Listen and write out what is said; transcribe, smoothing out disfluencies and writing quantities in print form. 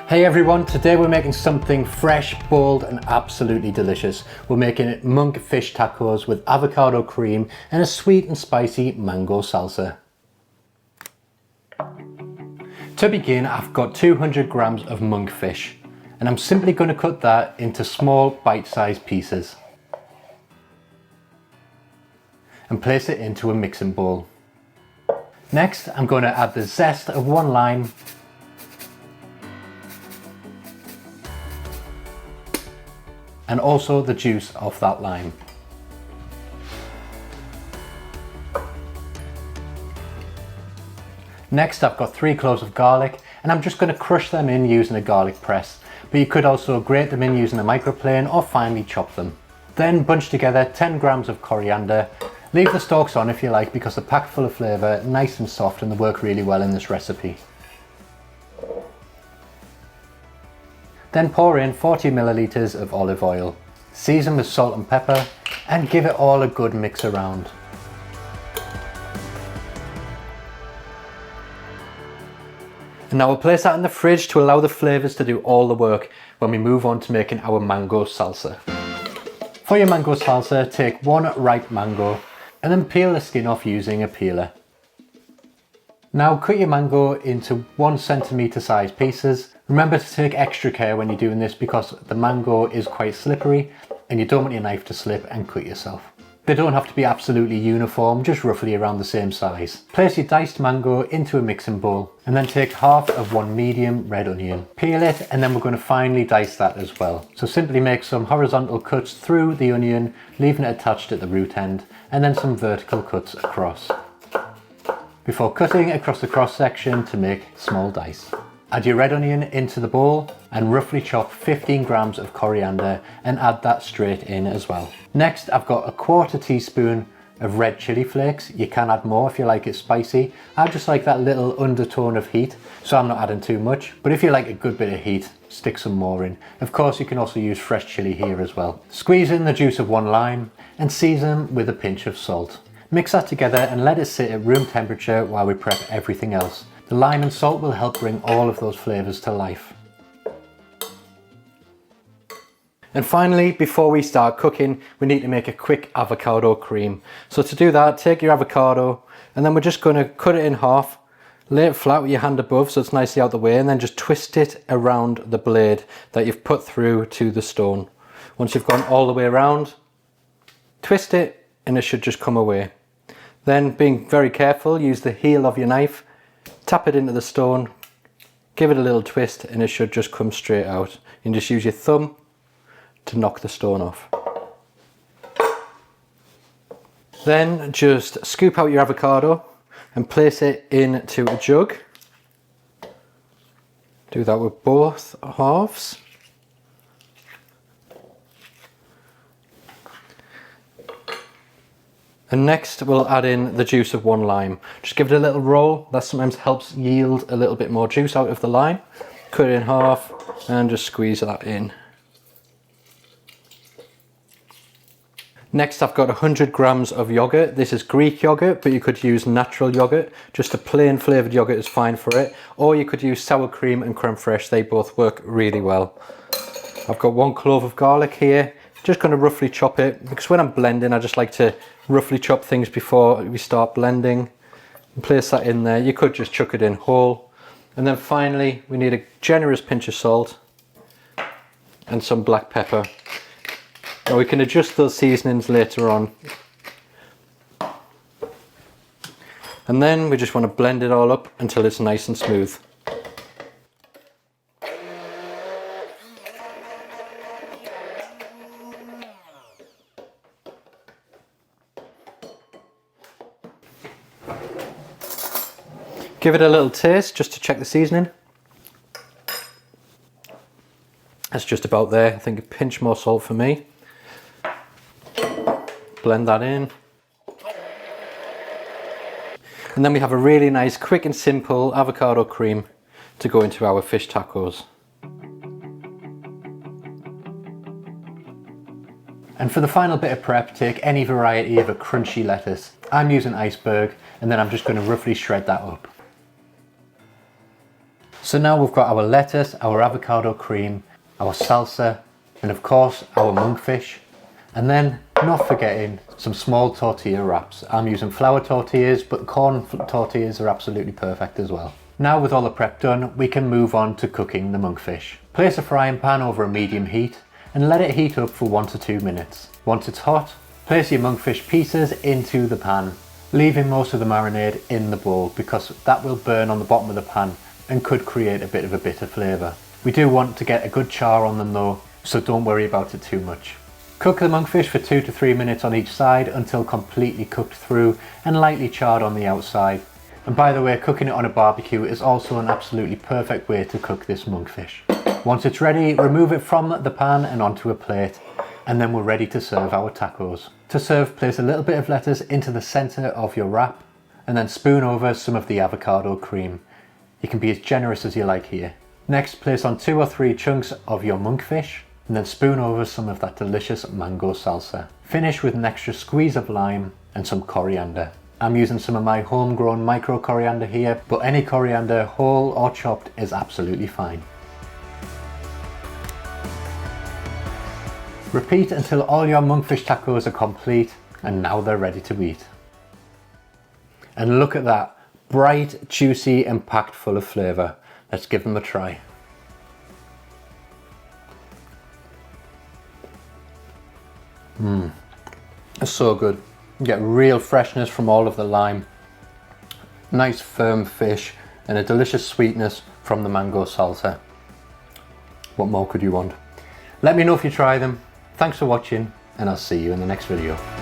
Hey everyone, today we're making something fresh, bold and absolutely delicious. We're making monkfish tacos with avocado cream and a sweet and spicy mango salsa. To begin, I've got 200 grams of monkfish and I'm simply going to cut that into small bite-sized pieces and place it into a mixing bowl. Next, I'm going to add the zest of 1 lime, and also the juice of that lime. Next, I've got 3 cloves of garlic and I'm just going to crush them in using a garlic press, but you could also grate them in using a microplane or finely chop them. Then bunch together 10 grams of coriander. Leave the stalks on if you like because they're packed full of flavour, nice and soft, and they work really well in this recipe. Then pour in 40 millilitres of olive oil. Season with salt and pepper and give it all a good mix around. And now we'll place that in the fridge to allow the flavours to do all the work when we move on to making our mango salsa. For your mango salsa, take 1 ripe mango and then peel the skin off using a peeler. Now cut your mango into 1 centimetre size pieces. Remember to take extra care when you're doing this because the mango is quite slippery and you don't want your knife to slip and cut yourself. They don't have to be absolutely uniform, just roughly around the same size. Place your diced mango into a mixing bowl and then take half of 1 medium red onion. Peel it and then we're going to finely dice that as well. So simply make some horizontal cuts through the onion, leaving it attached at the root end, and then some vertical cuts across, before cutting across the cross section to make small dice. Add your red onion into the bowl and roughly chop 15 grams of coriander and add that straight in as well. Next, I've got a 1/4 teaspoon of red chili flakes. You can add more if you like it spicy. I just like that little undertone of heat, so I'm not adding too much. But if you like a good bit of heat, stick some more in. Of course, you can also use fresh chili here as well. Squeeze in the juice of 1 lime and season with a pinch of salt. Mix that together and let it sit at room temperature while we prep everything else. The lime and salt will help bring all of those flavours to life. And finally, before we start cooking, we need to make a quick avocado cream. So to do that, take your avocado and then we're just going to cut it in half, lay it flat with your hand above so it's nicely out the way, and then just twist it around the blade that you've put through to the stone. Once you've gone all the way around, twist it and it should just come away. Then, being very careful, use the heel of your knife, tap it into the stone, give it a little twist and it should just come straight out. You can just use your thumb to knock the stone off. Then just scoop out your avocado and place it into a jug. Do that with both halves. And next we'll add in the juice of 1 lime. Just give it a little roll, that sometimes helps yield a little bit more juice out of the lime. Cut it in half and just squeeze that in. Next I've got 100 grams of yogurt. This is Greek yogurt, but you could use natural yogurt. Just a plain flavoured yogurt is fine for it. Or you could use sour cream and creme fraiche, they both work really well. I've got 1 clove of garlic here. Just going to roughly chop it because when I'm blending I just like to roughly chop things before we start blending. And place that in there. You could just chuck it in whole. And then finally we need a generous pinch of salt and some black pepper. Now we can adjust those seasonings later on. And then we just want to blend it all up until it's nice and smooth. Give it a little taste just to check the seasoning. That's just about there. I think a pinch more salt for me. Blend that in. And then we have a really nice, quick and simple avocado cream to go into our fish tacos. And for the final bit of prep, take any variety of a crunchy lettuce. I'm using iceberg, and then I'm just going to roughly shred that up. So now we've got our lettuce, our avocado cream, our salsa, and of course our monkfish. And then not forgetting some small tortilla wraps. I'm using flour tortillas, but corn tortillas are absolutely perfect as well. Now with all the prep done, we can move on to cooking the monkfish. Place a frying pan over a medium heat and let it heat up for 1 to 2 minutes. Once it's hot, place your monkfish pieces into the pan, leaving most of the marinade in the bowl because that will burn on the bottom of the pan and could create a bit of a bitter flavour. We do want to get a good char on them though, so don't worry about it too much. Cook the monkfish for 2 to 3 minutes on each side until completely cooked through and lightly charred on the outside. And by the way, cooking it on a barbecue is also an absolutely perfect way to cook this monkfish. Once it's ready, remove it from the pan and onto a plate, and then we're ready to serve our tacos. To serve, place a little bit of lettuce into the centre of your wrap and then spoon over some of the avocado cream. You can be as generous as you like here. Next, place on 2 or 3 chunks of your monkfish and then spoon over some of that delicious mango salsa. Finish with an extra squeeze of lime and some coriander. I'm using some of my homegrown micro coriander here, but any coriander, whole or chopped, is absolutely fine. Repeat until all your monkfish tacos are complete, and now they're ready to eat. And look at that, bright, juicy and packed full of flavour. Let's give them a try. It's so good. You get real freshness from all of the lime, nice firm fish and a delicious sweetness from the mango salsa. What more could you want? Let me know if you try them. Thanks for watching and I'll see you in the next video.